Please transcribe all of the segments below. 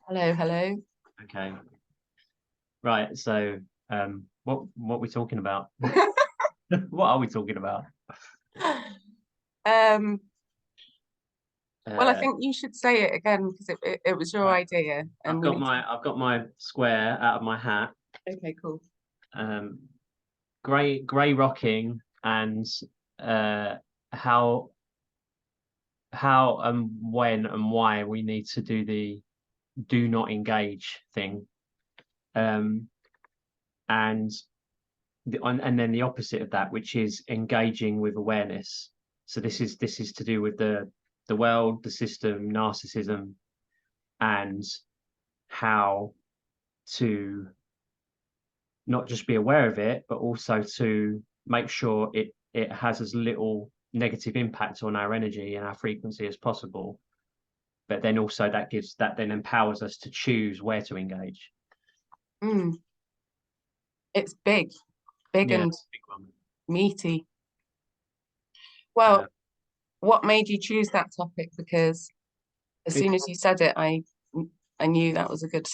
Hello, hello. Okay. Right. So, what are we talking about? What are we talking about? Um, well, I Uh, think you should say it again because it was your right. idea, and we need to. I've got my square out of my hat. Okay, cool. Um, grey rocking and uh how when and why we need to do the do not engage thing. Um, and and then the opposite of that, which is engaging with awareness. So this is to do with the world, the system, narcissism, and how to not just be aware of it, but also to make sure it has as little negative impact on our energy and our frequency as possible. But then also that then empowers us to choose where to engage. Mm, it's big Yeah, and big one. meaty. Uh, Well, what made you choose that topic? Because as soon as you said it, I knew that was a good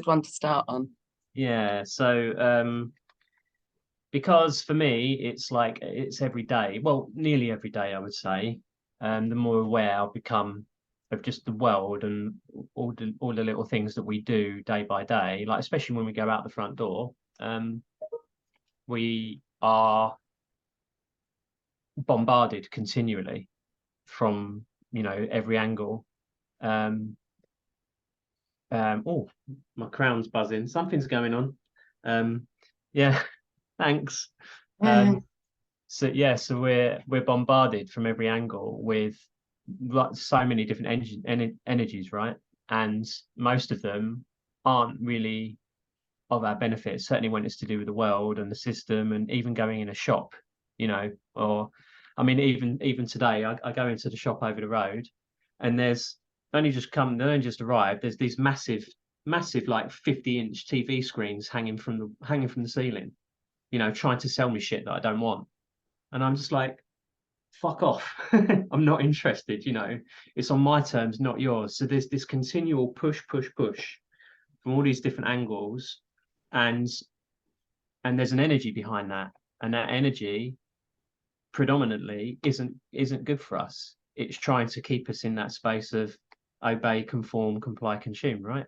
one to start on. yeah, so because for me it's like it's every day, well, nearly every day I would say. The more aware I've become of just the world and all the little things that we do day by day, like especially when we go out the front door, we are bombarded continually from every angle. um oh, my crown's buzzing, something's going on. Yeah. Thanks. um So yeah, so we're bombarded from every angle with like so many different energies, right? And most of them aren't really of our benefit. Certainly when it's to do with the world and the system, and even going in a shop, or I mean, even today, I go into the shop over the road, and they only just arrived. There's these massive like 50-inch TV screens hanging from the ceiling, trying to sell me shit that I don't want. And I'm just like, fuck off. I'm not interested. It's on my terms, not yours. So there's this continual push from all these different angles, and there's an energy behind that, and that energy predominantly isn't good for us. It's trying to keep us in that space of obey, conform, comply, consume, right?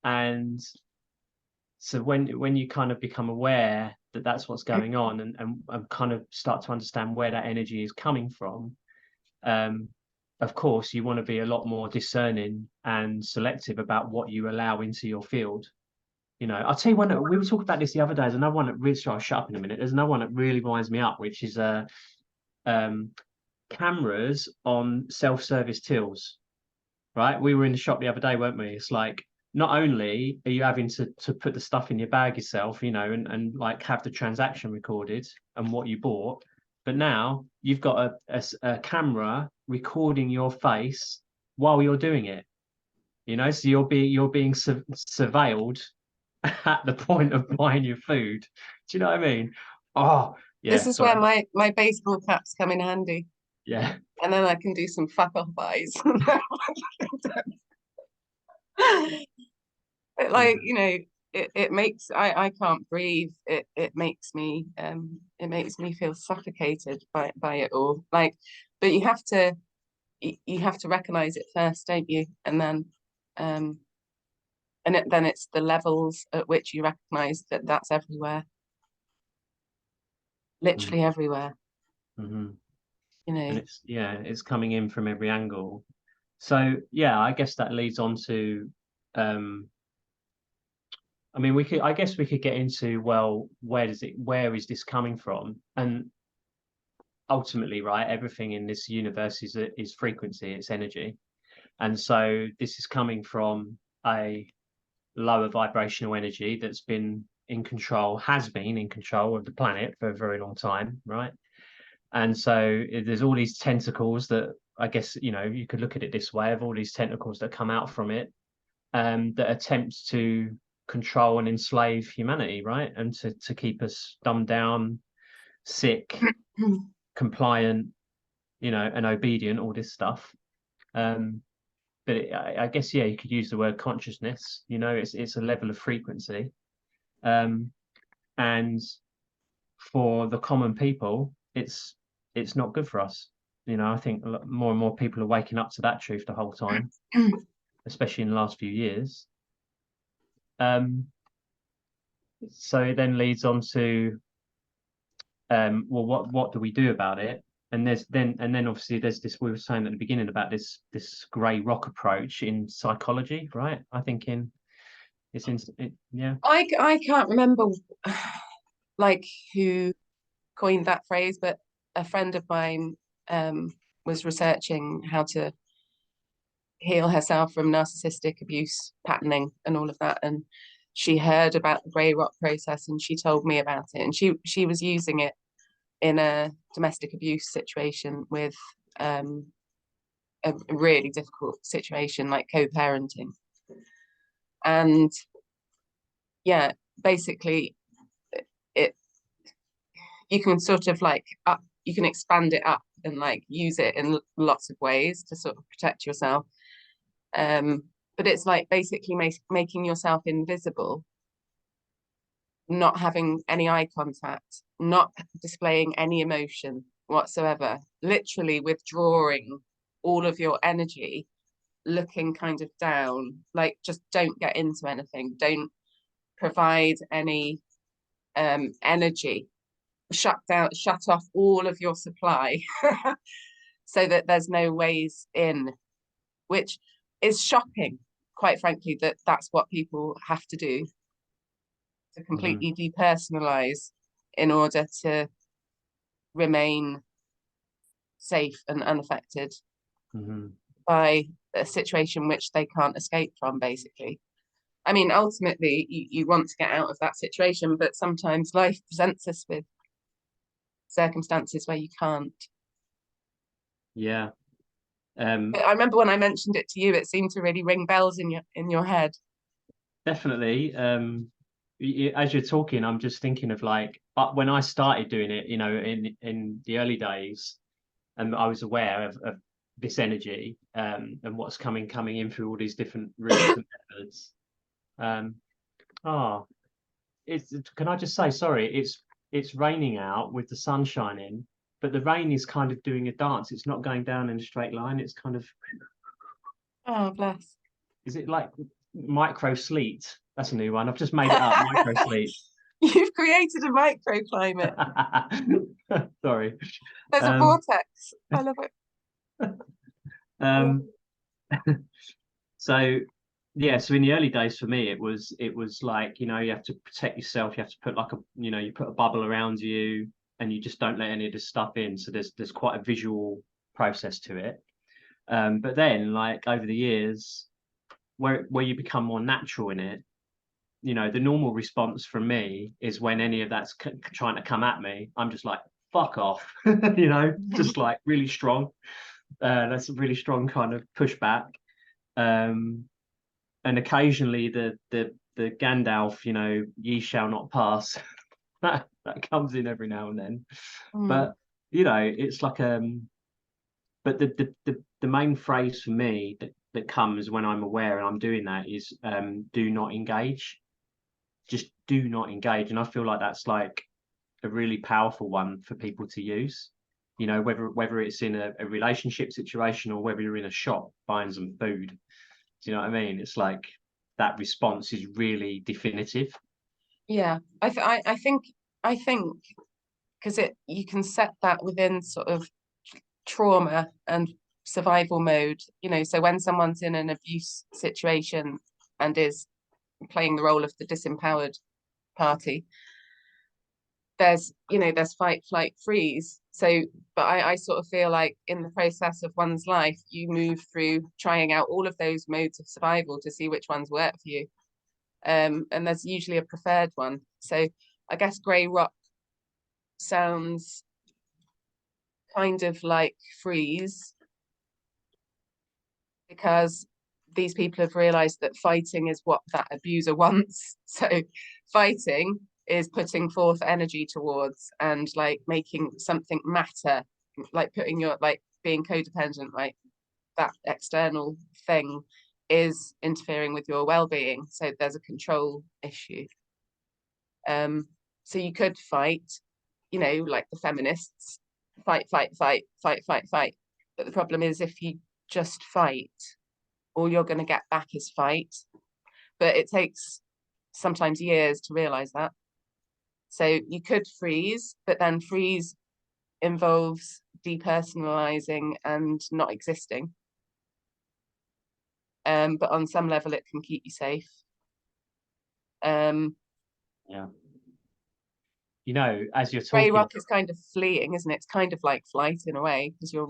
And so when you kind of become aware that that's what's going on, and kind of start to understand where that energy is coming from, um, of course you want to be a lot more discerning and selective about what you allow into your field. I'll tell you one that we were talking about this the other day. There's another one that really, sorry, I'll shut up in a minute. There's another one that really winds me up, which is um, cameras on self-service tills. Right? We were in the shop the other day, weren't we? It's like, not only are you having to put the stuff in your bag yourself, and like have the transaction recorded and what you bought, but now you've got a camera recording your face while you're doing it. So you're being surveilled at the point of buying your food. Do you know what I mean? Oh, This yeah, is where sorry. my baseball caps come in handy, Yeah. and then I can do some fuck off eyes. Yeah. Like, it makes I can't breathe. It makes me feel suffocated by it all. Like, but you have to recognize it first, don't you? And then um then it's the levels at which you recognize that that's everywhere, literally everywhere, Mm-hmm. you And know. it's coming in from every angle. So yeah, I guess that leads on to, um, I mean, I guess we could get into, well, where is this coming from? And ultimately, right, everything in this universe is frequency, it's energy. And so this is coming from a lower vibrational energy that's has been in control of the planet for a very long time, right? And so there's all these tentacles that, I guess, you could look at it this way, of all these tentacles that come out from it, that attempts to control and enslave humanity, right? And to keep us dumbed down, sick, compliant, and obedient, all this stuff. But I guess, yeah, you could use the word consciousness. You know, it's a level of frequency, and for the common people, it's not good for us. You know, I think more and more people are waking up to that truth the whole time, especially in the last few years. So it then leads on to, well, what do we do about it? And then obviously there's this, we were saying at the beginning about this grey rock approach in psychology, right? I think yeah. I can't remember like who coined that phrase, but a friend of mine was researching how to heal herself from narcissistic abuse patterning and all of that, and she heard about the grey rock process and she told me about it, and she was using it in a domestic abuse situation with a really difficult situation like co-parenting. And yeah, basically it you can sort of like you can expand it up and like use it in lots of ways to sort of protect yourself, but it's like basically making yourself invisible, not having any eye contact, not displaying any emotion whatsoever, literally withdrawing all of your energy, looking kind of down, like just don't get into anything, don't provide any energy, shut off all of your supply so that there's no ways in, which is shocking, quite frankly, that that's what people have to do, to completely depersonalize in order to remain safe and unaffected by a situation which they can't escape from, basically. I mean, ultimately, you want to get out of that situation, but sometimes life presents us with circumstances where you can't. Yeah. I remember when I mentioned it to you, it seemed to really ring bells in your head. Definitely. As you're talking, I'm just thinking of like when I started doing it, you know, in the early days, and I was aware of this energy and what's coming in through all these different routes and methods. Can I just say, sorry, it's raining out with the sun shining, but the rain is kind of doing a dance. It's not going down in a straight line. It's kind of, oh bless. Is it like micro sleet? That's a new one. I've just made it up. Micro sleet. You've created a microclimate. Sorry. There's a vortex. I love it. So yeah, so in the early days for me, it was like, you know, you have to protect yourself. You have to put like you put a bubble around you, and you just don't let any of this stuff in. So there's quite a visual process to it. But then, like over the years, where you become more natural in it, you know, the normal response from me is when any of that's trying to come at me, I'm just like, fuck off, you know, just like really strong. That's a really strong kind of pushback. And occasionally the Gandalf, you know, ye shall not pass, that comes in every now and then. But you know, it's like but the main phrase for me that comes when I'm aware and I'm doing that is do not engage. Just do not engage. And I feel like that's like a really powerful one for people to use, you know, whether it's in a relationship situation or whether you're in a shop buying some food. Do you know what I mean? It's like that response is really definitive. Yeah, I think because you can set that within sort of trauma and survival mode, you know, so when someone's in an abuse situation and is playing the role of the disempowered party, there's fight, flight, freeze. So but I sort of feel like in the process of one's life, you move through trying out all of those modes of survival to see which ones work for you, and there's usually a preferred one. So I guess grey rock sounds kind of like freeze, because these people have realized that fighting is what that abuser wants. So fighting is putting forth energy towards and like making something matter, like putting your, like being codependent, like that external thing is interfering with your well-being. So there's a control issue. So you could fight, you know, like the feminists, fight, fight, fight, fight, fight, fight. But the problem is, if you just fight, all you're going to get back is fight. But it takes sometimes years to realize that. So you could freeze, but then freeze involves depersonalizing and not existing. But on some level, it can keep you safe. Yeah. You know, as you're Grey talking, rock is kind of fleeting, isn't it? It's kind of like flight in a way, because you're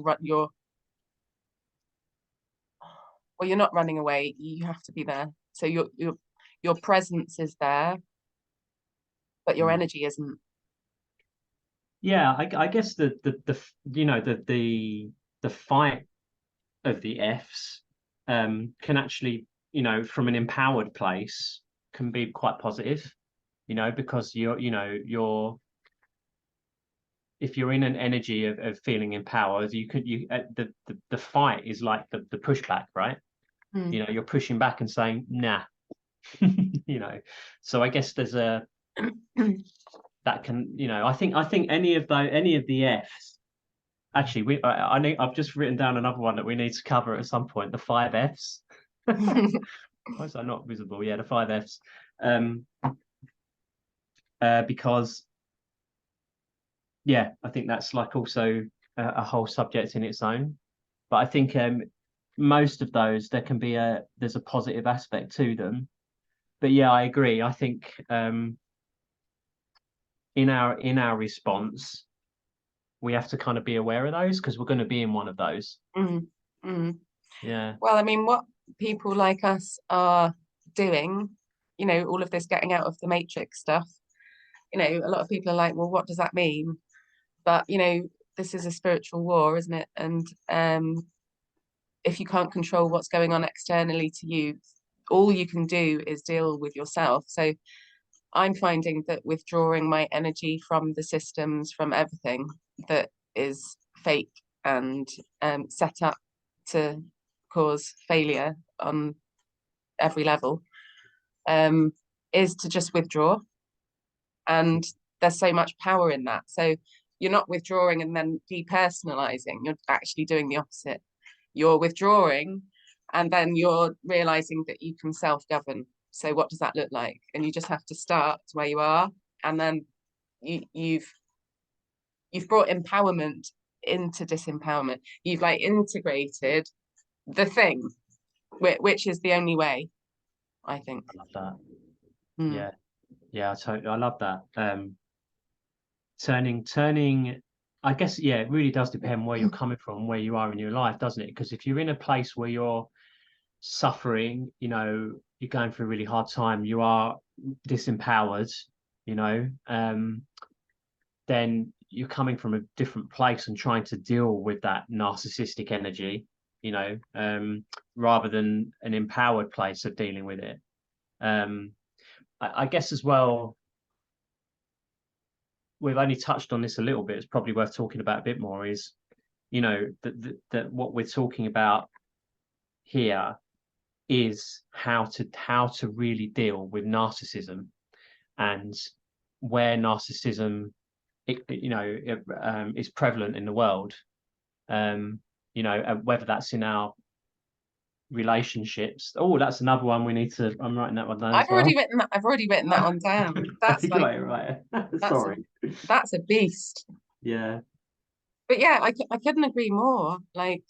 not running away. You have to be there. So your presence is there, but your energy isn't. Yeah, I guess the you know the fight of the Fs can actually, you know, from an empowered place, can be quite positive, you know, because if you're in an energy of feeling empowered, the fight is like the pushback, right? You know, you're pushing back and saying nah. You know, so I guess there's a that can, you know, I think any of the Fs, actually I've just written down another one that we need to cover at some point, the 5 Fs. Why is that not visible? Yeah, the 5 Fs. Because yeah, I think that's like also a whole subject in its own. But I think most of those, there's a positive aspect to them. But yeah, I agree. I think in our response, we have to kind of be aware of those, because we're going to be in one of those. Yeah. Well, I mean, what people like us are doing, you know, all of this getting out of the matrix stuff, you know, a lot of people are like, well, what does that mean? But, you know, this is a spiritual war, isn't it? And if you can't control what's going on externally to you, all you can do is deal with yourself. So I'm finding that withdrawing my energy from the systems, from everything that is fake and set up to cause failure on every level, is to just withdraw. And there's so much power in that. So you're not withdrawing and then depersonalizing. You're actually doing the opposite. You're withdrawing and then you're realizing that you can self-govern. So what does that look like? And you just have to start where you are, and then you've brought empowerment into disempowerment. You've like integrated the thing, which is the only way, I think. I love that. Yeah, I love that. Turning, I guess, yeah, it really does depend where you're coming from, where you are in your life, doesn't it? Because if you're in a place where you're suffering, you know, you're going through a really hard time, you are disempowered, you know, then you're coming from a different place and trying to deal with that narcissistic energy, you know, rather than an empowered place of dealing with it. I guess as well, we've only touched on this a little bit, it's probably worth talking about a bit more, is, you know, that what we're talking about here is how to really deal with narcissism, and where narcissism is prevalent in the world, you know, whether that's in our relationships. Oh, that's another one we need to, I'm writing that one down. I've already written that one down. That's like, right. Sorry. That's a beast. Yeah. But yeah, I couldn't agree more. Like,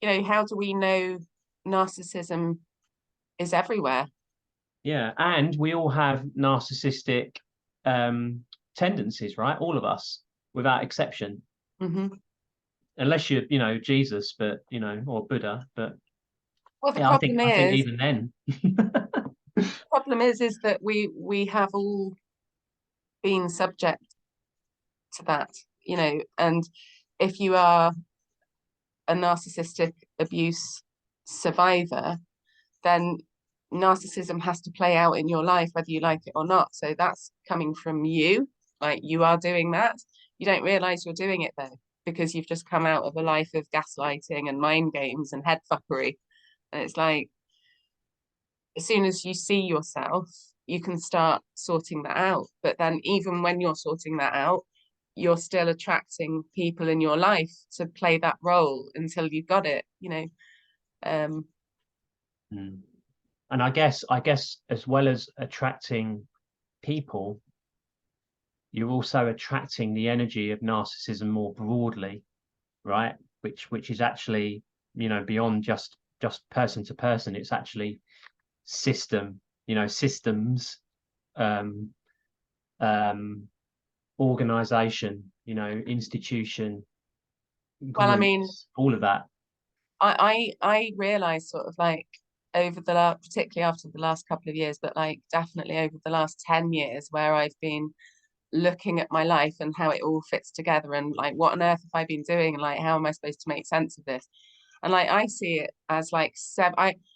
you know, how do we know narcissism is everywhere? Yeah, and we all have narcissistic tendencies, right? All of us, without exception. Unless you're, you know, Jesus, but, you know, or Buddha, but well, the yeah, problem I think even then. The problem is that we have all been subject to that, you know, and if you are a narcissistic abuse survivor, then narcissism has to play out in your life whether you like it or not. So that's coming from you, like you are doing that. You don't realize you're doing it though. because you've just come out of a life of gaslighting and mind games and head fuckery. And it's like, as soon as you see yourself, you can start sorting that out. But then even when you're sorting that out, you're still attracting people in your life to play that role until you've got it, you know. And I guess as well as attracting people, you're also attracting the energy of narcissism more broadly, right? Which is actually, you know, beyond just person to person. It's actually system, you know, systems, organization, you know, institution, Well, I mean, groups, all of that. I realized sort of like over the last, particularly after the last couple of years, but like definitely over the last 10 years, where I've been looking at my life and how it all fits together, and like, what on earth have I been doing, and like, how am I supposed to make sense of this? And like, I see it as like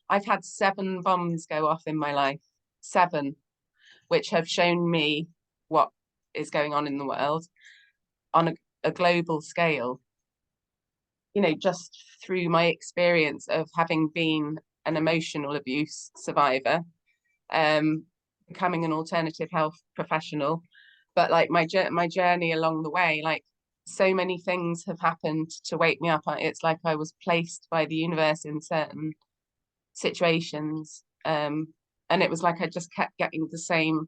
I've had 7 bombs go off in my life, 7, which have shown me what is going on in the world on a global scale, you know, just through my experience of having been an emotional abuse survivor, becoming an alternative health professional. But like my journey along the way, like, so many things have happened to wake me up. It's like I was placed by the universe in certain situations, and it was like I just kept getting the same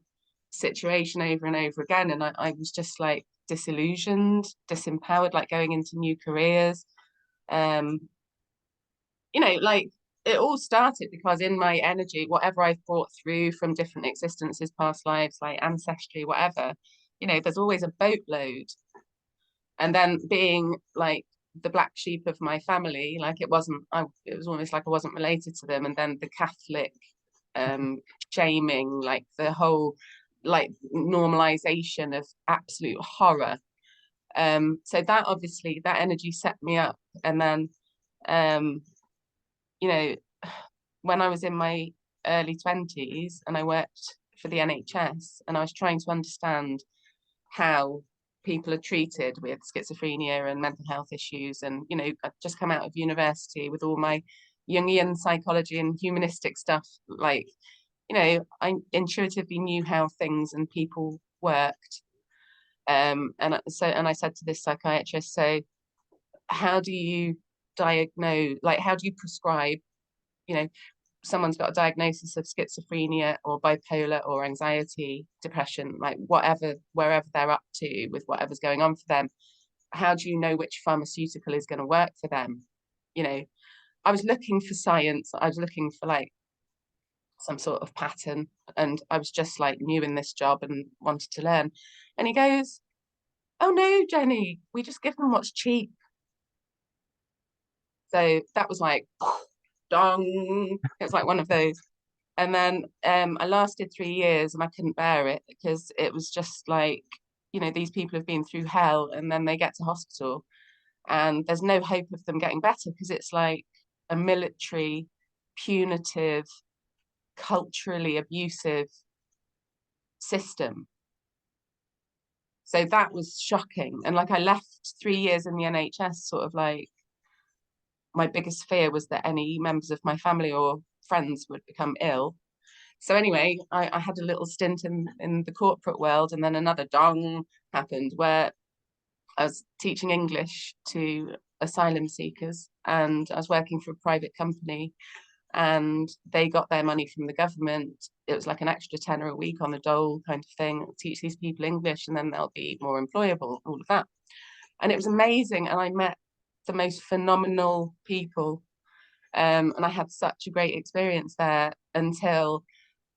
situation over and over again, and I was just like disillusioned, disempowered, like going into new careers. You know, like, it all started because in my energy, whatever I've brought through from different existences, past lives, like ancestry, whatever, you know, there's always a boatload. And then being like the black sheep of my family, like it was almost like I wasn't related to them. And then the Catholic shaming, like the whole like normalization of absolute horror. So that obviously, that energy set me up. And then you know, when I was in my early 20s and I worked for the NHS and I was trying to understand how people are treated with schizophrenia and mental health issues, and, you know, I'd just come out of university with all my Jungian psychology and humanistic stuff, like, you know, I intuitively knew how things and people worked. And I said to this psychiatrist, so how do you diagnose, like, how do you prescribe, you know, someone's got a diagnosis of schizophrenia or bipolar or anxiety, depression, like whatever, wherever they're up to with whatever's going on for them, how do you know which pharmaceutical is going to work for them? You know, I was looking for science, I was looking for like some sort of pattern, and I was just like new in this job and wanted to learn. And he goes, oh no, Jenny, we just give them what's cheap. So that was like, dong. It was like one of those. And then I lasted 3 years and I couldn't bear it, because it was just like, you know, these people have been through hell and then they get to hospital and there's no hope of them getting better, because it's like a military, punitive, culturally abusive system. So that was shocking. And like, I left 3 years in the NHS, sort of like, my biggest fear was that any members of my family or friends would become ill. So anyway, I had a little stint in the corporate world, and then another dong happened where I was teaching English to asylum seekers, and I was working for a private company, and they got their money from the government. It was like an extra tenner a week on the dole kind of thing. Teach these people English and then they'll be more employable, all of that. And it was amazing. And I met the most phenomenal people. And I had such a great experience there until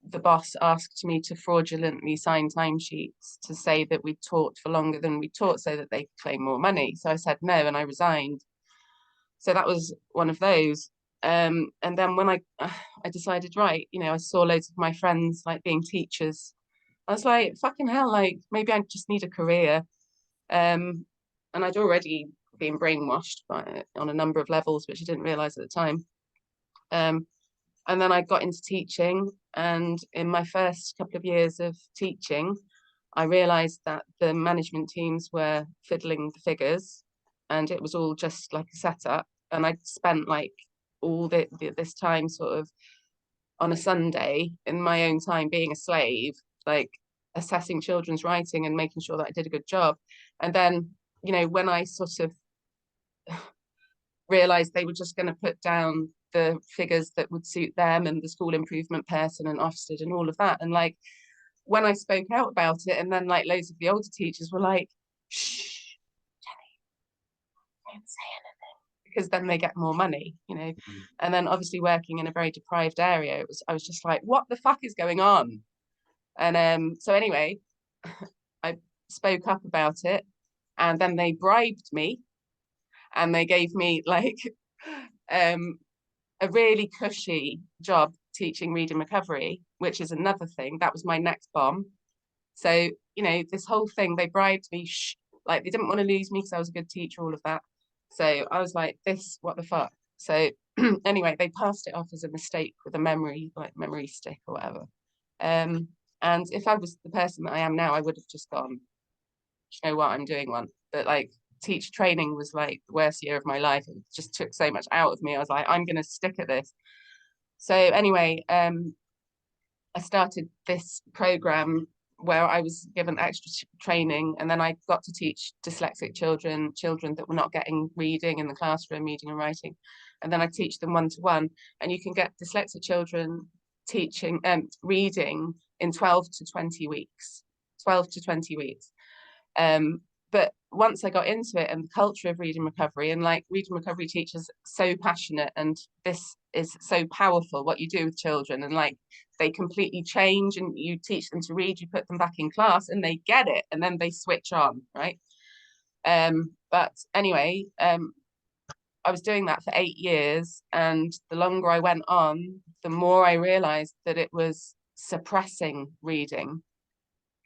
the boss asked me to fraudulently sign timesheets to say that we taught for longer than we taught so that they could claim more money. So I said no, and I resigned. So that was one of those. And then when I decided, right, you know, I saw loads of my friends like being teachers. I was like, fucking hell, like maybe I just need a career. And I'd already been brainwashed by it on a number of levels, which I didn't realize at the time. And then I got into teaching, and in my first couple of years of teaching, I realized that the management teams were fiddling the figures, and it was all just like a setup. And I spent like all this time sort of on a Sunday in my own time being a slave, like assessing children's writing and making sure that I did a good job. And then, you know, when I sort of realized they were just going to put down the figures that would suit them and the school improvement person and Ofsted and all of that, and like when I spoke out about it, and then like loads of the older teachers were like, shh, Jenny, don't say anything, because then they get more money, you know. And then obviously working in a very deprived area, I was just like, what the fuck is going on? And so anyway, I spoke up about it, and then they bribed me, and they gave me like a really cushy job teaching reading recovery, which is another thing. That was my next bomb. So, you know, this whole thing, they bribed me, like they didn't want to lose me because I was a good teacher, all of that. So I was like, this, what the fuck? So anyway, they passed it off as a mistake with a memory stick or whatever. And if I was the person that I am now, I would have just gone, you know what, I'm doing one. But like teacher training was like the worst year of my life. It just took so much out of me. I was like, I'm going to stick at this. So anyway, I started this program where I was given extra training, and then I got to teach dyslexic children that were not getting reading in the classroom, reading and writing. And then I teach them one-to-one, and you can get dyslexic children teaching reading in 12 to 20 weeks. But once I got into it and the culture of reading recovery, and like reading recovery teachers so passionate, and this is so powerful what you do with children, and like they completely change, and you teach them to read, you put them back in class and they get it, and then they switch on, right? But anyway, I was doing that for 8 years, and the longer I went on, the more I realized that it was suppressing reading.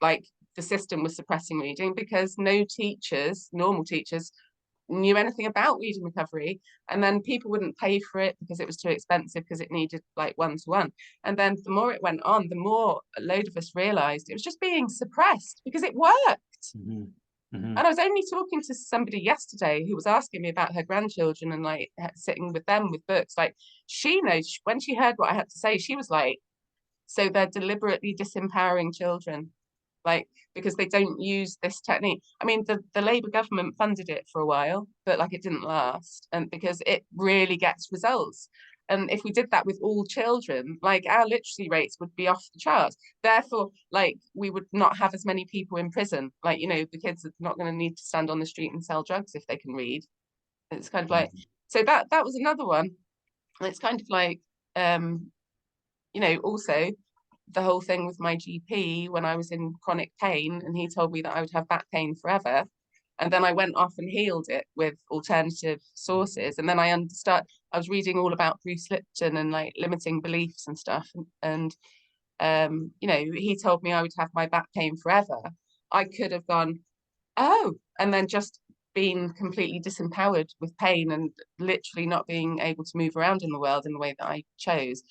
Like the system was suppressing reading because no teachers, normal teachers, knew anything about reading recovery, and then people wouldn't pay for it because it was too expensive, because it needed like one-to-one. And then the more it went on, the more a load of us realized it was just being suppressed because it worked. And I was only talking to somebody yesterday who was asking me about her grandchildren and like sitting with them with books. Like she knows, when she heard what I had to say, she was like, so they're deliberately disempowering children, like because they don't use this technique. I mean, the Labour government funded it for a while, but like it didn't last, and because it really gets results. And if we did that with all children, like our literacy rates would be off the charts. Therefore, like we would not have as many people in prison. Like, you know, the kids are not going to need to stand on the street and sell drugs if they can read. It's kind of like, so that was another one. And it's kind of like, you know, also the whole thing with my GP when I was in chronic pain, and he told me that I would have back pain forever. And then I went off and healed it with alternative sources. And then I was reading all about Bruce Lipton and like limiting beliefs and stuff. And you know, he told me I would have my back pain forever. I could have gone, oh, and then just been completely disempowered with pain and literally not being able to move around in the world in the way that I chose.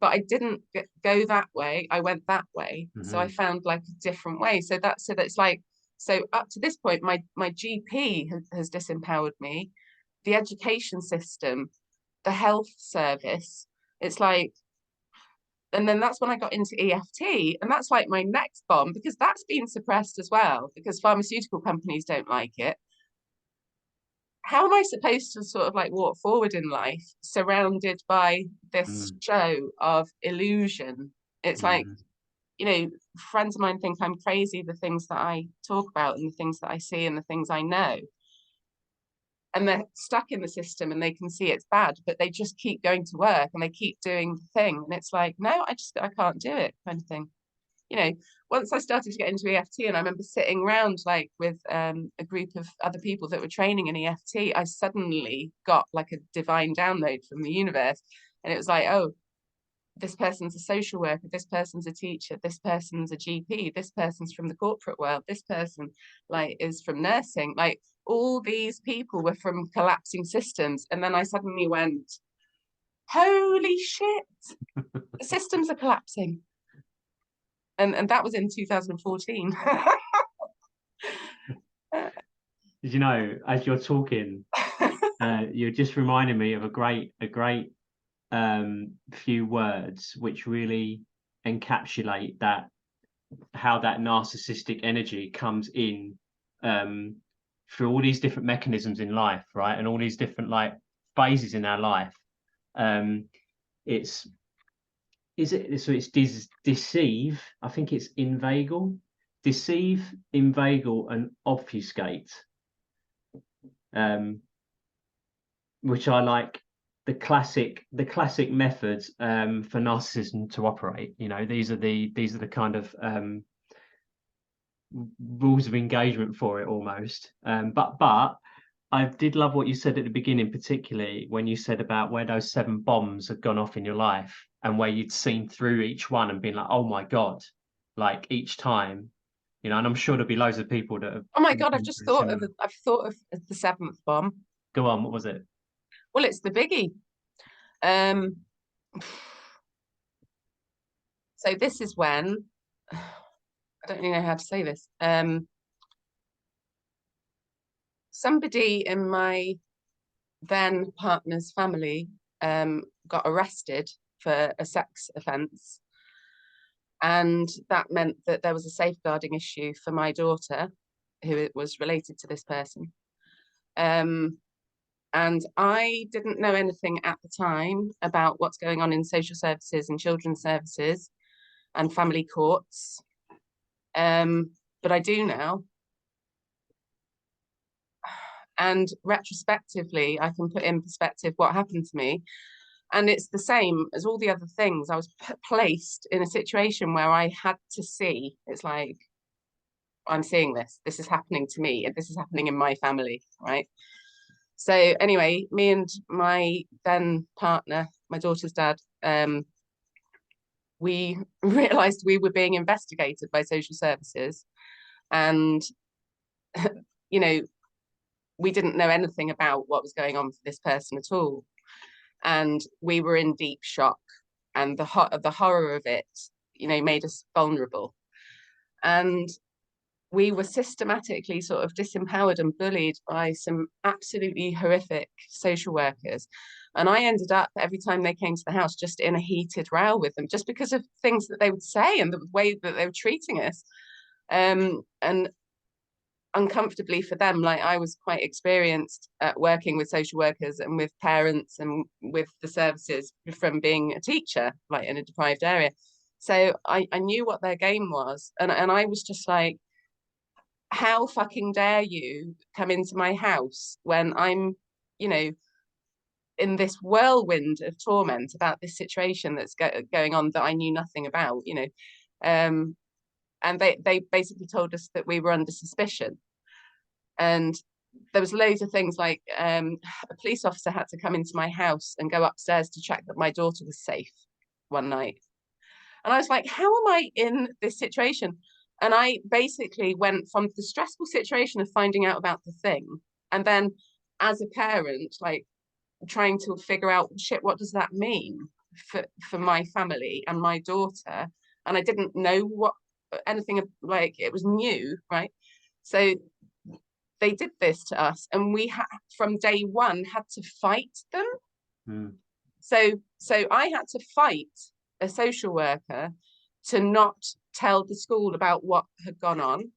But I didn't go that way. I went that way. So I found like a different way. So it's like, so up to this point, my GP has disempowered me, the education system, the health service. It's like, and then that's when I got into EFT, and that's like my next bomb, because that's been suppressed as well, because pharmaceutical companies don't like it. How am I supposed to sort of like walk forward in life surrounded by this show of illusion? It's like, you know, friends of mine think I'm crazy, the things that I talk about and the things that I see and the things I know. And they're stuck in the system and they can see it's bad, but they just keep going to work and they keep doing the thing. And it's like, no, I can't do it, kind of thing. You know, once I started to get into EFT, and I remember sitting around like with a group of other people that were training in EFT, I suddenly got like a divine download from the universe. And it was like, oh, this person's a social worker, this person's a teacher, this person's a GP, this person's from the corporate world, this person like is from nursing. Like all these people were from collapsing systems. And then I suddenly went, holy shit, the systems are collapsing. And that was in 2014. You know, as you're talking, you're just reminding me of a great few words which really encapsulate that, how that narcissistic energy comes in through all these different mechanisms in life, right? And all these different like phases in our life. It's deceive, I think it's inveigle, deceive, inveigle, and obfuscate. Which are like the classic methods for narcissism to operate. You know, these are the kind of rules of engagement for it almost. But I did love what you said at the beginning, particularly when you said about where those 7 bombs had gone off in your life and where you'd seen through each one and been like, oh my God, like each time, you know, and I'm sure there'll be loads of people that have. Oh my God, I've thought of the 7th bomb. Go on, what was it? Well, it's the biggie. So this is when, I don't really know how to say this. Somebody in my then partner's family got arrested for a sex offence. And that meant that there was a safeguarding issue for my daughter, who was related to this person. And I didn't know anything at the time about what's going on in social services and children's services and family courts. But I do now. And retrospectively, I can put in perspective what happened to me. And it's the same as all the other things. I was placed in a situation where I had to see, it's like, I'm seeing this. This is happening to me. And this is happening in my family, right? So anyway, me and my then partner, my daughter's dad, we realized we were being investigated by social services. And, you know, we didn't know anything about what was going on for this person at all. And we were in deep shock. And the horror of it, you know, made us vulnerable. And we were systematically sort of disempowered and bullied by some absolutely horrific social workers. And I ended up, every time they came to the house, just in a heated row with them, just because of things that they would say and the way that they were treating us. And uncomfortably for them, like I was quite experienced at working with social workers and with parents and with the services from being a teacher, like in a deprived area. So I knew what their game was. And I was just like, how fucking dare you come into my house when I'm, you know, in this whirlwind of torment about this situation that's going on that I knew nothing about, you know. And they basically told us that we were under suspicion. And there was loads of things like a police officer had to come into my house and go upstairs to check that my daughter was safe one night. And I was like, how am I in this situation? And I basically went from the stressful situation of finding out about the thing, and then as a parent, like trying to figure out, shit, what does that mean for my family and my daughter? And I didn't know what anything, like it was new, right? So they did this to us, and we from day one had to fight them. So I had to fight a social worker to not tell the school about what had gone on.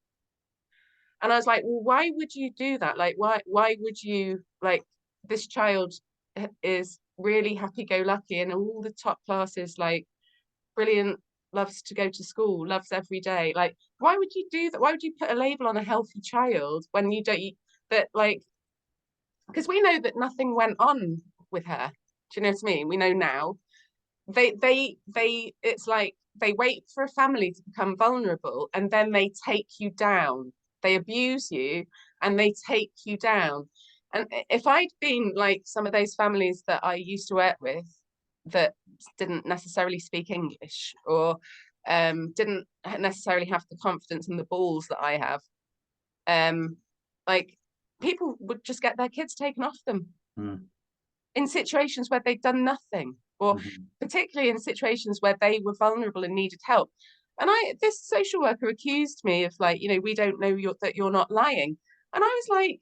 And I was like, well, why would you do that? Like, why would you, like, this child is really happy-go-lucky in all the top classes, like brilliant, loves to go to school, loves every day. Like, why would you do that? Why would you put a label on a healthy child when you don't, that like, because we know that nothing went on with her. Do you know what I mean? We know now. It's like they wait for a family to become vulnerable and then they take you down. They abuse you and they take you down. And if I'd been like some of those families that I used to work with that didn't necessarily speak English or didn't necessarily have the confidence and the balls that I have, like people would just get their kids taken off them in situations where they'd done nothing, or particularly in situations where they were vulnerable and needed help. And this social worker accused me of like, you know, we don't know that you're not lying. And I was like,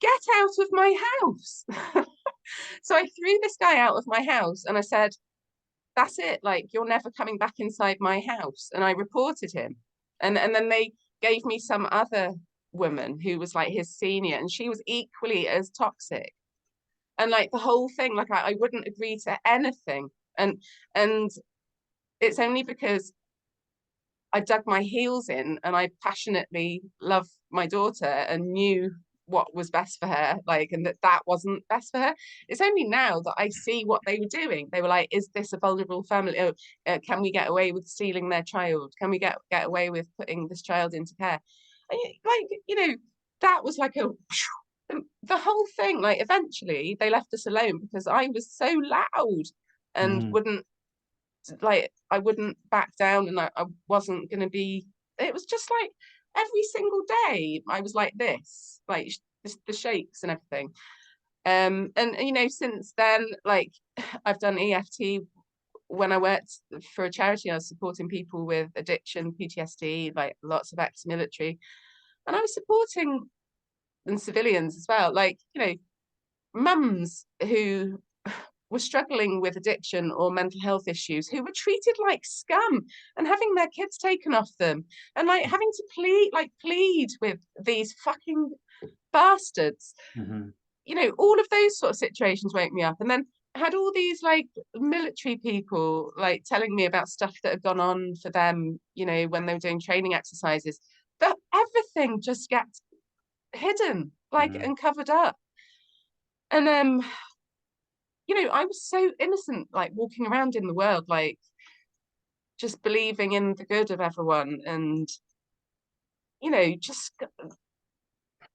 get out of my house. So I threw this guy out of my house and I said, that's it, like, you're never coming back inside my house. And I reported him. And then they gave me some other woman who was like his senior, and she was equally as toxic. And like the whole thing, like I wouldn't agree to anything. And it's only because I dug my heels in and I passionately love my daughter and knew what was best for her, like, and that wasn't best for her. It's only now that I see what they were doing. They were like, is this a vulnerable family? Oh, can we get away with stealing their child? Can we get away with putting this child into care? And, like, you know, that was like the whole thing. Like, eventually they left us alone because I was so loud and wouldn't, like, I wouldn't back down, and I wasn't going to be, it was just like every single day I was like this, like the shakes and everything. And you know, since then, like, I've done EFT. When I worked for a charity, I was supporting people with addiction, PTSD, like lots of ex-military, and I was supporting and civilians as well, like, you know, mums who were struggling with addiction or mental health issues, who were treated like scum and having their kids taken off them, and like having to plead with these fucking bastards. You know, all of those sort of situations wake me up. And then I had all these like military people like telling me about stuff that had gone on for them, you know, when they were doing training exercises, that everything just gets hidden, like, and covered up. And you know, I was so innocent, like walking around in the world, like just believing in the good of everyone, and, you know, just.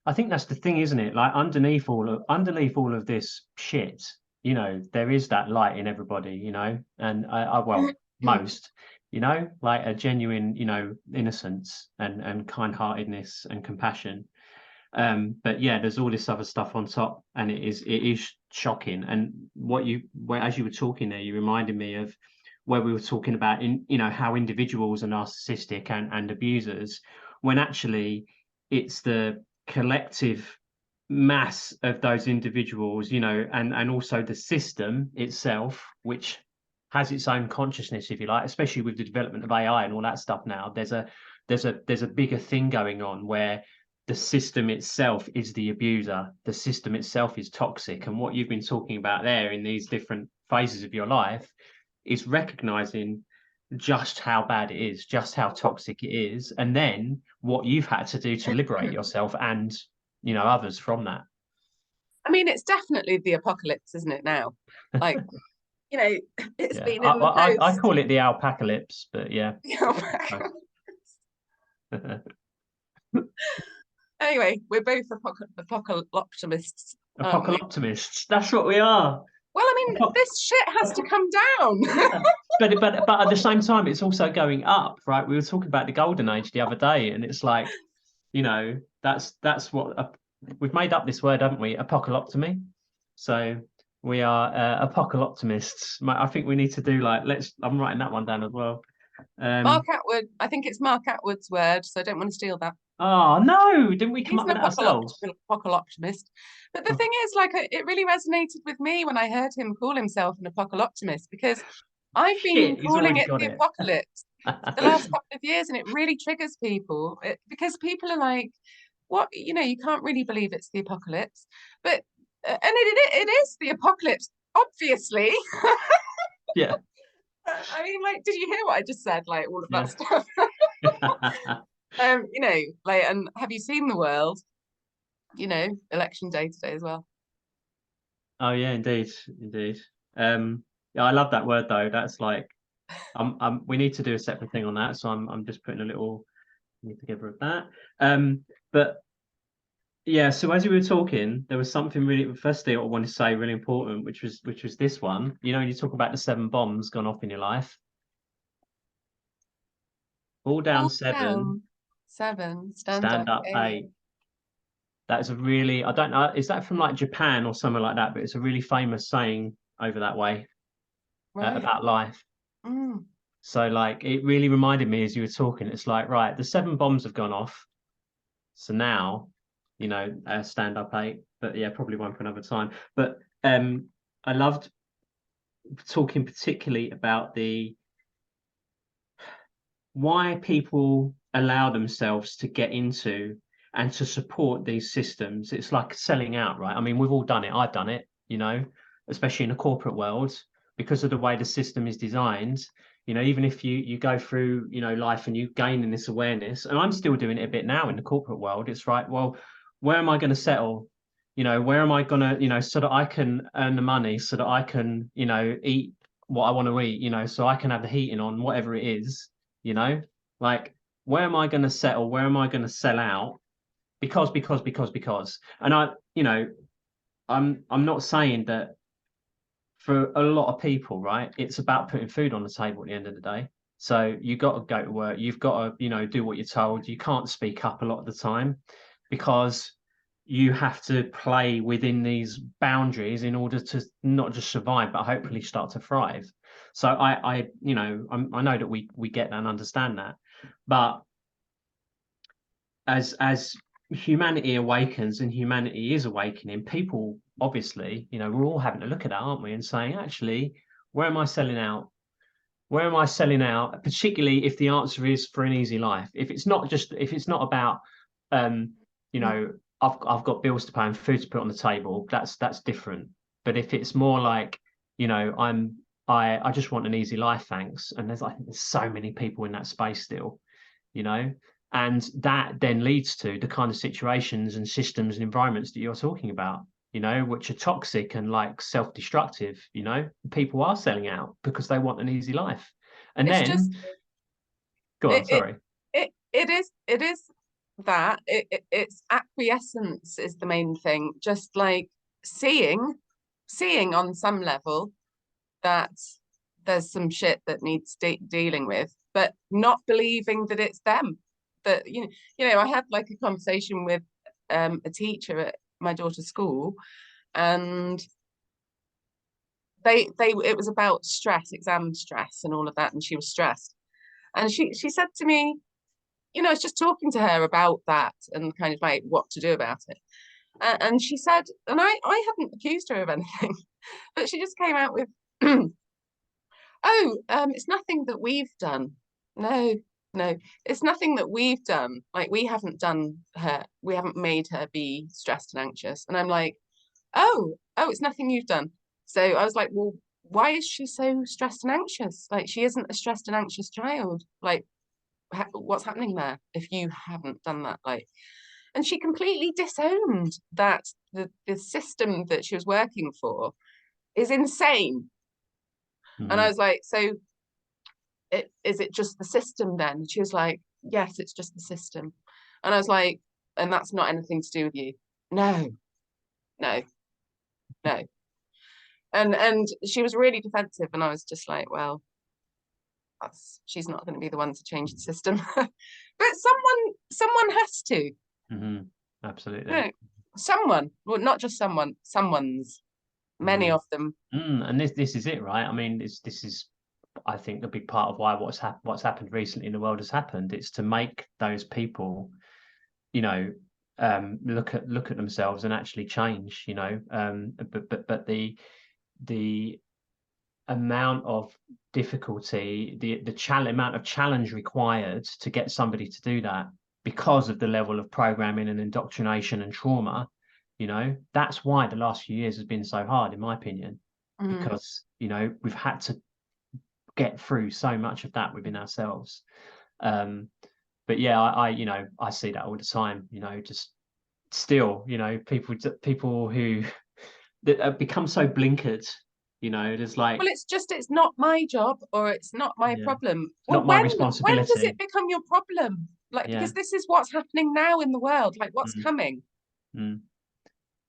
I think that's the thing, isn't it? Like underneath all of this shit, you know, there is that light in everybody, you know, and well, most, you know, like a genuine, you know, innocence and kind-heartedness and compassion. But yeah, there's all this other stuff on top, and it is shocking. And as you were talking there, you reminded me of where we were talking about, you know, how individuals are narcissistic and abusers, when actually it's the collective mass of those individuals, you know, and also the system itself, which has its own consciousness, if you like, especially with the development of AI and all that stuff now. There's a bigger thing going on where the system itself is the abuser. The system itself is toxic. And what you've been talking about there in these different phases of your life is recognizing just how bad it is, just how toxic it is, and then what you've had to do to liberate yourself and, you know, others from that. I mean, it's definitely the apocalypse, isn't it now? Like, you know, it's been in the I call it the alpacalypse, but yeah. Anyway, we're both apocalyptists. Apocalyptists. That's what we are. Well, I mean, this shit has to come down. but at the same time, it's also going up, right? We were talking about the golden age the other day, and it's like, you know, that's what we've made up this word, haven't we? Apocalyptomy. So we are apocalyptimists. I think we need to do like, I'm writing that one down as well. Mark Atwood. I think it's Mark Atwood's word, so I don't want to steal that. Oh no! Didn't we come up with that ourselves? Apocalyptimist. But the thing is, like, it really resonated with me when I heard him call himself an apocalyptimist, because I've been calling it the apocalypse the last couple of years, and it really triggers people, because people are like, "What? You know, you can't really believe it's the apocalypse," but and it is the apocalypse, obviously. Yeah. I mean, like, did you hear what I just said? Like, all of that stuff. You know, like, and have you seen the world? You know, election day today as well. Oh yeah, indeed. Yeah, I love that word though. That's like, we need to do a separate thing on that. So I'm just putting a little together of that. But yeah, so as you were talking, there was something really, firstly, I wanted to say really important, which was this one. You know, you talk about the 7 bombs gone off in your life. Fall down 7. 7. Stand up 8. That's a really, I don't know, is that from like Japan or somewhere like that? But it's a really famous saying over that way, about life. So like, it really reminded me as you were talking, it's like, right, the 7 bombs have gone off. So now, you know, stand up 8, but yeah, probably one for another time. But I loved talking particularly about why people allow themselves to get into and to support these systems. It's like selling out, right? I mean, we've all done it. I've done it, you know, especially in the corporate world, because of the way the system is designed. You know, even if you go through, you know, life and you gain in this awareness, and I'm still doing it a bit now in the corporate world, it's right, well, where am I going to settle? You know, where am I going to, you know, so that I can earn the money, so that I can, you know, eat what I want to eat, you know, so I can have the heating on, whatever it is, you know, like, where am I going to settle? Where am I going to sell out? Because. And I, you know, I'm not saying that for a lot of people, right, it's about putting food on the table at the end of the day. So you got to go to work. You've got to, you know, do what you're told. You can't speak up a lot of the time because you have to play within these boundaries in order to not just survive, but hopefully start to thrive. So you know, I know that we get that and understand that, but as humanity awakens and humanity is awakening, people obviously, you know, we're all having to look at that, aren't we, and saying, actually, where am I selling out? Where am I selling out? Particularly if the answer is for an easy life. If it's not about, you know, I've got bills to pay and food to put on the table, that's different. But if it's more like, you know, I just want an easy life, thanks. And I think there's so many people in that space still, you know, and that then leads to the kind of situations and systems and environments that you're talking about, you know, which are toxic and like self-destructive. You know, people are selling out because they want an easy life. And It's then just go on, it sorry. it is that it's acquiescence is the main thing. Just like seeing on some level that there's some shit that needs dealing with, but not believing that it's them. That you know, I had like a conversation with a teacher at my daughter's school, and it was about stress, exam stress, and all of that, and she was stressed, and she said to me, you know, I was just talking to her about that and kind of like what to do about it, and she said, and I hadn't accused her of anything, but she just came out with, oh, it's nothing that we've done. No, no, it's nothing that we've done. Like we haven't made her be stressed and anxious. And I'm like, oh, it's nothing you've done. So I was like, well, why is she so stressed and anxious? Like she isn't a stressed and anxious child. Like what's happening there if you haven't done that? Like, and she completely disowned that the system that she was working for is insane. And I was like, so is it just the system then? And she was like, yes, it's just the system. And I was like, and that's not anything to do with you? No, no, no. And she was really defensive, and I was just like, well, she's not going to be the one to change the system. But someone has to. Absolutely. You know, someone, well, not just someone's, many of them. And this is it, right? I mean, this is, I think, a big part of why what's happened recently in the world has happened. It's to make those people, you know, look at themselves and actually change, you know. But the amount of difficulty, the amount of challenge required to get somebody to do that because of the level of programming and indoctrination and trauma, you know, that's why the last few years has been so hard, in my opinion, because, you know, we've had to get through so much of that within ourselves. But yeah, I you know, I see that all the time, you know, just still, you know, people who that have become so blinkered, you know, there's like, well, it's not my job, or it's not my problem. Well, not my when responsibility. does it become your problem? Like, Yeah. because this is what's happening now in the world, like what's coming.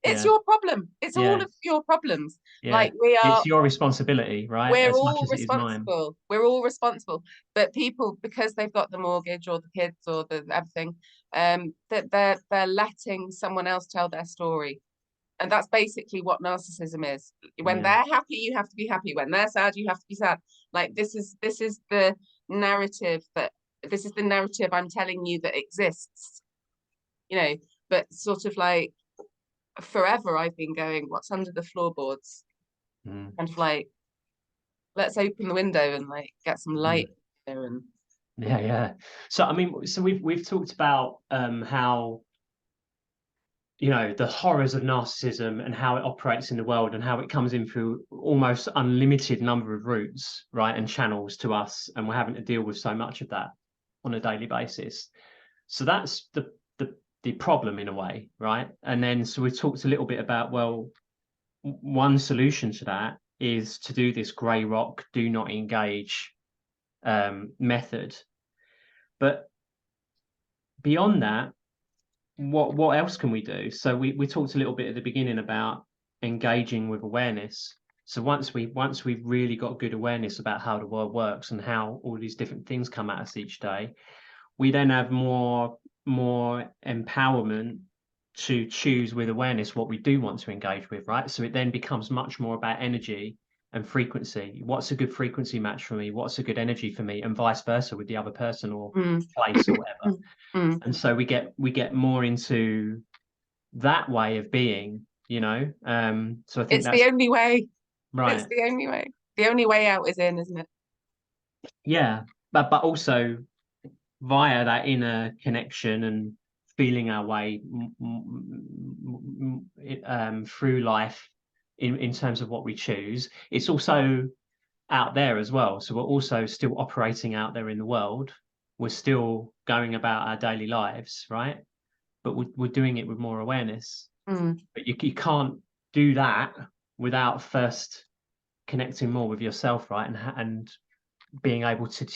It's Yeah. your problem. It's Yeah. all of your problems. Yeah. Like It's your responsibility, right? we're As much all as it is mine. responsible. We're all responsible. But people, because they've got the mortgage or the kids or the everything, that they're letting someone else tell their story. And that's basically what narcissism is. When they're happy, you have to be happy. When they're sad, you have to be sad. Like this is the narrative I'm telling you that exists. You know, but sort of like forever I've been going, what's under the floorboards? Kind of like, let's open the window and like get some light here. And yeah. So I mean, so we've talked about how, you know, the horrors of narcissism and how it operates in the world and how it comes in through almost unlimited number of routes, right, and channels to us, and we're having to deal with so much of that on a daily basis. So that's the problem in a way, right? And then so we talked a little bit about, well, one solution to that is to do this grey rock, do not engage method. But beyond that, what else can we do? So we talked a little bit at the beginning about engaging with awareness. So once we've really got good awareness about how the world works and how all these different things come at us each day, we then have more empowerment to choose with awareness what we do want to engage with, right? So it then becomes much more about energy and frequency. What's a good frequency match for me? What's a good energy for me? And vice versa with the other person or place or whatever. And so we get more into that way of being, you know. So I think it's that's the only way. right. It's the only way. The only way out is in, isn't it? Yeah, but also via that inner connection and feeling our way through life in terms of what we choose. It's also out there as well. So we're also still operating out there in the world. We're still going about our daily lives, right? But we're doing it with more awareness. But you can't do that without first connecting more with yourself, right? And being able to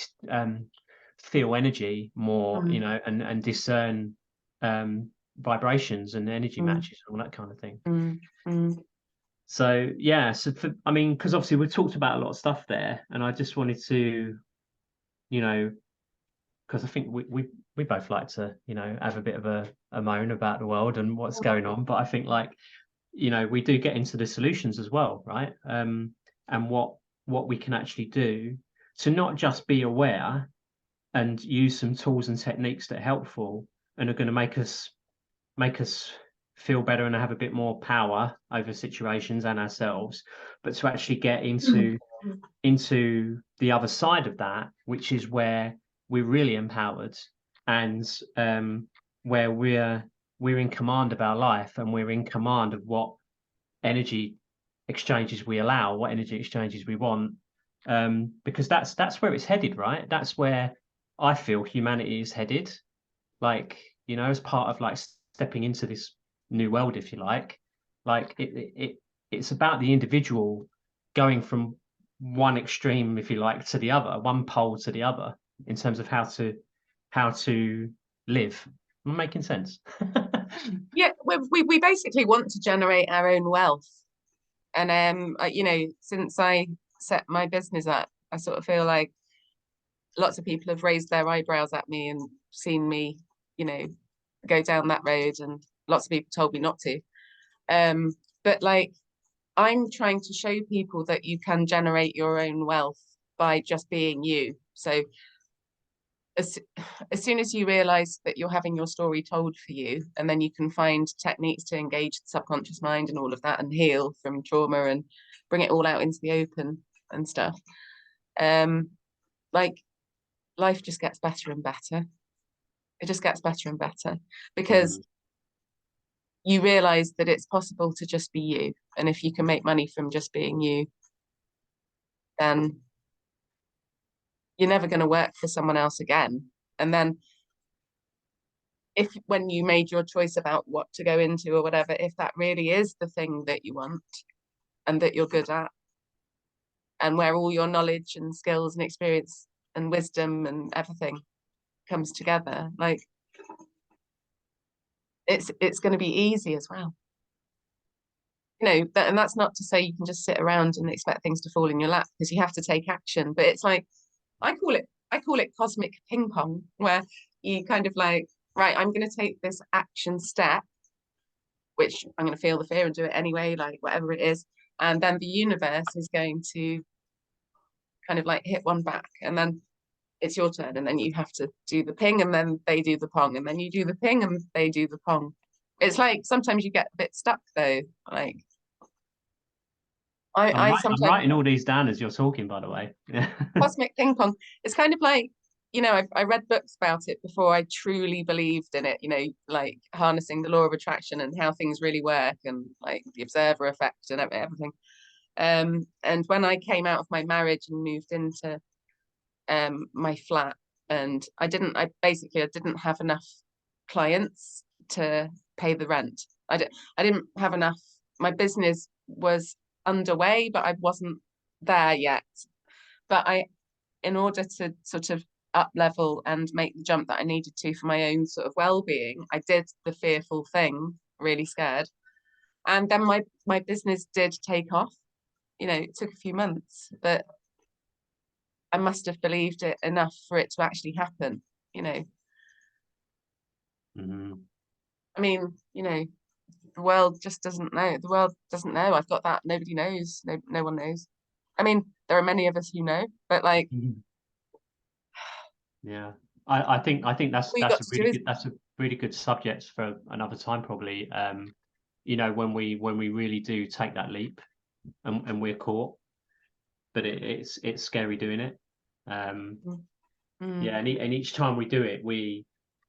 feel energy more, you know, and discern vibrations and energy matches and all that kind of thing. So yeah, so I mean, because obviously we talked about a lot of stuff there, and I just wanted to, you know, because I think we both like to, you know, have a bit of a moan about the world and what's going on, but I think, like, you know, we do get into the solutions as well, right? And what we can actually do to not just be aware and use some tools and techniques that are helpful and are going to make us feel better and have a bit more power over situations and ourselves, but to actually get into the other side of that, which is where we're really empowered and where we're in command of our life, and we're in command of what energy exchanges we allow, what energy exchanges we want, because that's where it's headed, right? That's where I feel humanity is headed, like, you know, as part of like stepping into this new world, if you like it's about the individual going from one extreme, if you like, to the other, one pole to the other, in terms of how to live. Am I making sense? Yeah, we basically want to generate our own wealth. And you know, since I set my business up, I sort of feel like lots of people have raised their eyebrows at me and seen me, you know, go down that road, and lots of people told me not to. But like, I'm trying to show people that you can generate your own wealth by just being you. So as soon as you realize that you're having your story told for you, and then you can find techniques to engage the subconscious mind and all of that, and heal from trauma and bring it all out into the open and stuff, like, life just gets better and better. It just gets better and better because you realize that it's possible to just be you. And if you can make money from just being you, then you're never going to work for someone else again. And then if, when you made your choice about what to go into or whatever, if that really is the thing that you want and that you're good at, and where all your knowledge and skills and experience and wisdom and everything comes together, like, it's going to be easy as well. You know, and that's not to say you can just sit around and expect things to fall in your lap, because you have to take action. But it's like, I call it cosmic ping pong, where you kind of like, right, I'm going to take this action step, which I'm going to feel the fear and do it anyway, like whatever it is. And then the universe is going to kind of like hit one back, and then it's your turn, and then you have to do the ping, and then they do the pong, and then you do the ping and they do the pong. It's like sometimes you get a bit stuck though. Like I I'm sometimes writing all these down as you're talking, by the way. Yeah. cosmic ping pong. It's kind of like, you know, I read books about it before I truly believed in it, you know, like harnessing the law of attraction and how things really work and like the observer effect and everything. And when I came out of my marriage and moved into my flat, and I didn't have enough clients to pay the rent. I didn't have enough. My business was underway, but I wasn't there yet. But in order to sort of up level and make the jump that I needed to for my own sort of well-being, I did the fearful thing, really scared. And then my business did take off. You know, it took a few months, but I must have believed it enough for it to actually happen, you know. I mean, you know, the world just doesn't know. The world doesn't know. I've got that. Nobody knows. No one knows. I mean, there are many of us who know, but like, Yeah, I think that's all you got to do is, that's a really good subject for another time, probably. You know, when we really do take that leap and we're caught, but it's scary doing it. Yeah, and each time we do it, we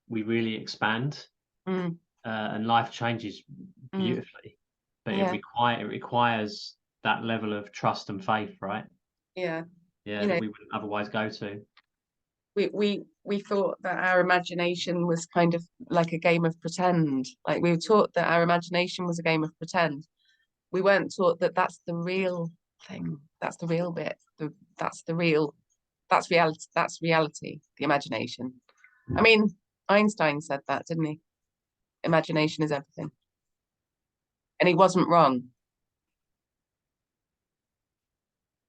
really expand, and life changes beautifully. But yeah, it requires that level of trust and faith, right? yeah. Yeah, You that know, we wouldn't otherwise go to. we thought that our imagination was kind of like a game of pretend. Like we were taught that our imagination was a game of pretend. We weren't taught that that's the real thing. That's the real bit. That's the real. That's reality. That's reality. The imagination. I mean, Einstein said that, didn't he? Imagination is everything, and he wasn't wrong.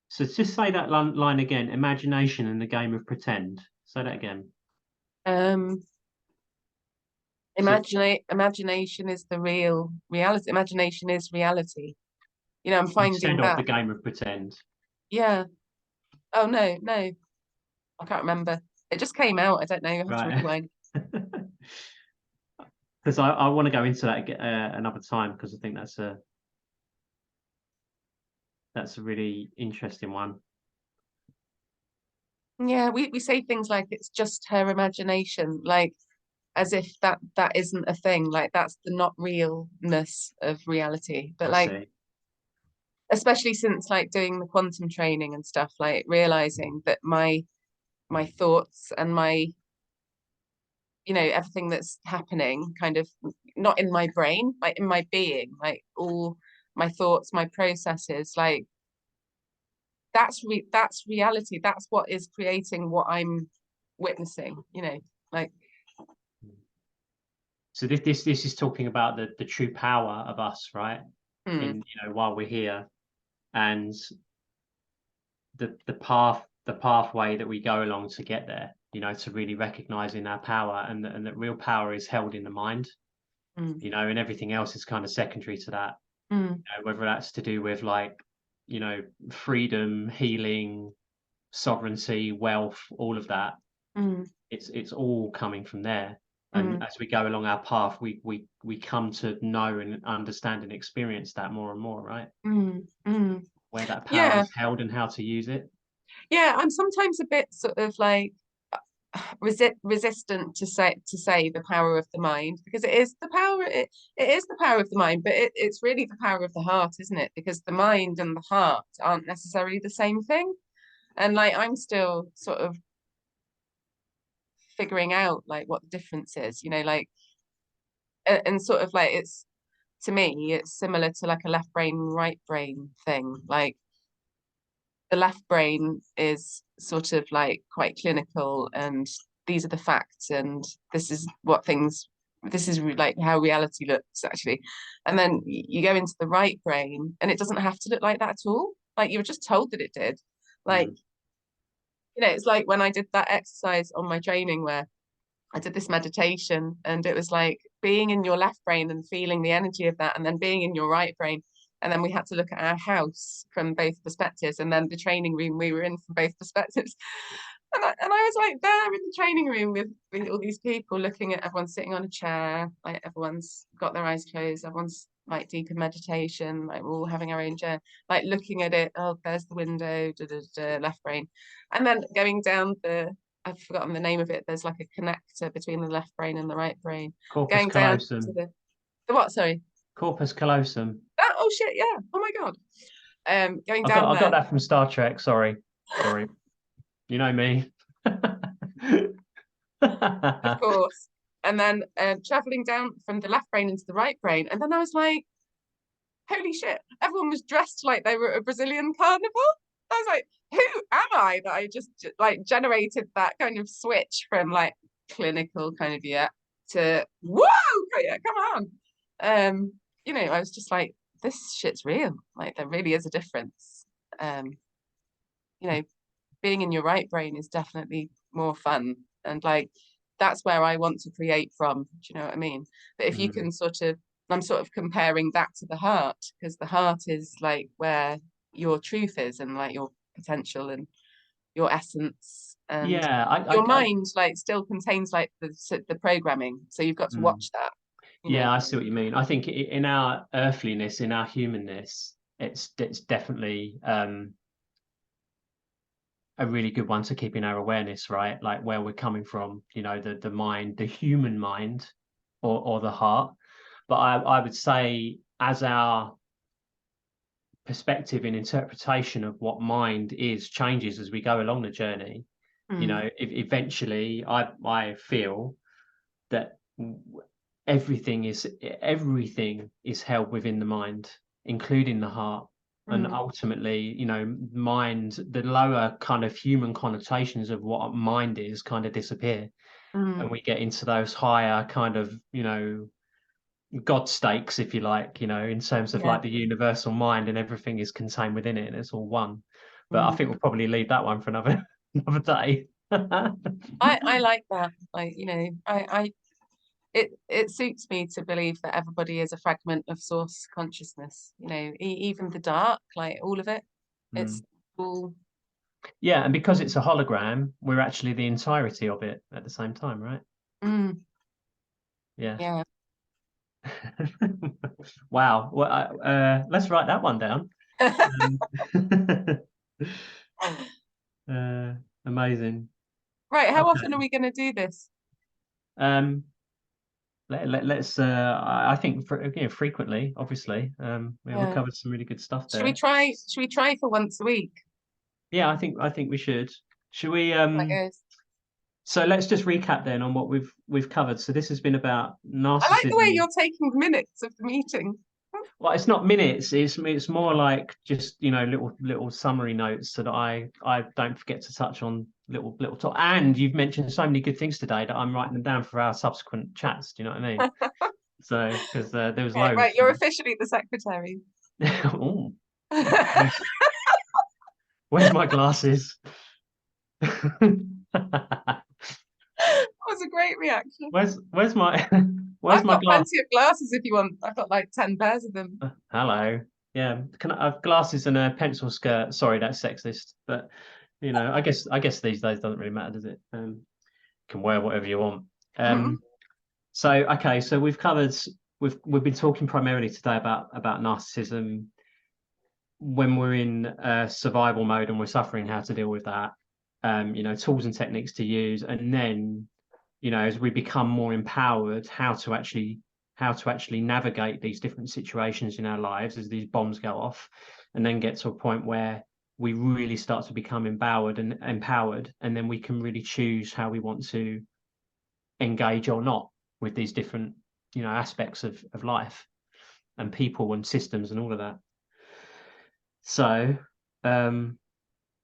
So just say that line again. Imagination and the game of pretend. Say that again. Um, So imagination is the real reality. Imagination is reality. You know, I'm finding instead of that. the game of pretend. Yeah. Oh no, no, I can't remember. It just came out. I don't know. I have to Right. rewind. Because I want to go into that another time, because I think that's a really interesting one. Yeah, we say things like it's just her imagination, like as if that isn't a thing, like that's the not realness of reality. But I like, see. especially since like doing the quantum training and stuff, like realizing that my thoughts and my, you know, everything that's happening kind of not in my brain, like in my being, like all my thoughts, my processes, like that's reality. That's what is creating what I'm witnessing, you know, like. So this is talking about the true power of us, right? In, you know, while we're here, and the pathway that we go along to get there, you know, to really recognizing our power, and that real power is held in the mind, you know, and everything else is kind of secondary to that. You know, whether that's to do with, like, you know, freedom, healing, sovereignty, wealth, all of that. It's all coming from there. And as we go along our path, we come to know and understand and experience that more and more, right? Where that power Yeah, is held and how to use it. yeah, I'm sometimes a bit sort of like resistant to say the power of the mind, because it is the power, it is the power of the mind, but it's really the power of the heart, isn't it? Because the mind and the heart aren't necessarily the same thing. And like I'm still sort of figuring out like what the difference is, you know, like and sort of like it's, to me it's similar to like a left brain right brain thing. Like the left brain is sort of like quite clinical, and these are the facts, and this is what things, this is like how reality looks actually. And then you go into the right brain and it doesn't have to look like that at all. Like you were just told that it did. Like, you know, it's like when I did that exercise on my training where I did this meditation, and it was like being in your left brain and feeling the energy of that, and then being in your right brain. And then we had to look at our house from both perspectives, and then the training room we were in from both perspectives. And I was like there in the training room with all these people, looking at everyone sitting on a chair, like everyone's got their eyes closed, everyone's like deep in meditation, like we're all having our own journey, like looking at it. Oh, there's the window, left brain, and then going down I've forgotten the name of it. There's like a connector between the left brain and the right brain. Corpus Going down to callosum. the what? Sorry. Corpus callosum. Oh shit! Yeah. Oh my God. Going I down got there. that from Star Trek. Sorry. You know me. Of course. And then traveling down from the left brain into the right brain. And then I was like, holy shit, everyone was dressed like they were at a Brazilian carnival. I was like, who am I that I just like generated that kind of switch from like clinical kind of to whoa, yeah, come on. I was just like, this shit's real. Like there really is a difference. Um, you know, being in your right brain is definitely more fun. And like that's where I want to create from. Do you know what I mean? But if you can I'm sort of comparing that to the heart, because the heart is like where your truth is and like your potential and your essence. And Yeah, your mind like still contains like the programming. So you've got to watch that. Yeah, I see what you mean. I think in our earthliness, in our humanness, it's definitely a really good one to keep in our awareness, right? Like where we're coming from, the mind, the human mind, or the heart. But I would say as our perspective and interpretation of what mind is changes as we go along the journey. Eventually I feel that everything is held within the mind, including the heart. And ultimately, mind, the lower kind of human connotations of what mind is kind of disappear. And we get into those higher kind of, God stakes, if you like, in terms of like the universal mind, and everything is contained within it and it's all one. But I think we'll probably leave that one for another day. I like that. Like, it suits me to believe that everybody is a fragment of source consciousness, even the dark, like all of it. It's all. Yeah, and because it's a hologram, we're actually the entirety of it at the same time, right? Yeah. Wow. Well, let's write that one down. Amazing. Right, how often are we going to do this? Let's I think frequently, obviously. We covered some really good stuff there. Should we try for once a week? Yeah, I think we should. Should we That So let's just recap then on what we've covered. So this has been about narcissism. I like the way you're taking minutes of the meeting. Well, it's not minutes. It's more like just little summary notes so that I don't forget to touch on little talk. And you've mentioned so many good things today that I'm writing them down for our subsequent chats. Do you know what I mean? So because there was loads. Right, you're officially the secretary. Ooh. Where's my glasses? That was a great reaction. Where's my I've my got plenty of glasses if you want. I've got like 10 pairs of them. Hello. Yeah. Can I have glasses and a pencil skirt? Sorry, that's sexist. But I guess these days doesn't really matter, does it? You can wear whatever you want. So okay, so we've been talking primarily today about narcissism when we're in survival mode and we're suffering, how to deal with that. Tools and techniques to use, and then as we become more empowered, how to actually navigate these different situations in our lives as these bombs go off, and then get to a point where we really start to become empowered, and then we can really choose how we want to engage or not with these different aspects of life and people and systems and all of that. So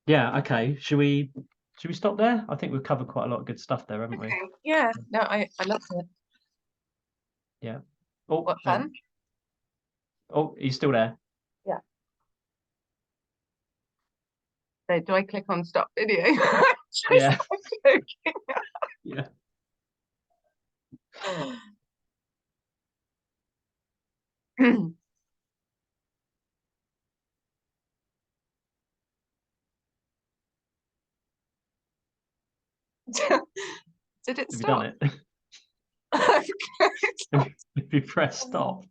yeah, okay, should we stop there? I think we've covered quite a lot of good stuff there, haven't we? Yeah, no, I loved it. Yeah. Oh, what fun. Oh, he's still there. Yeah. So do I click on stop video? Yeah. Yeah. Did it Have you stop? done it? If you press stop.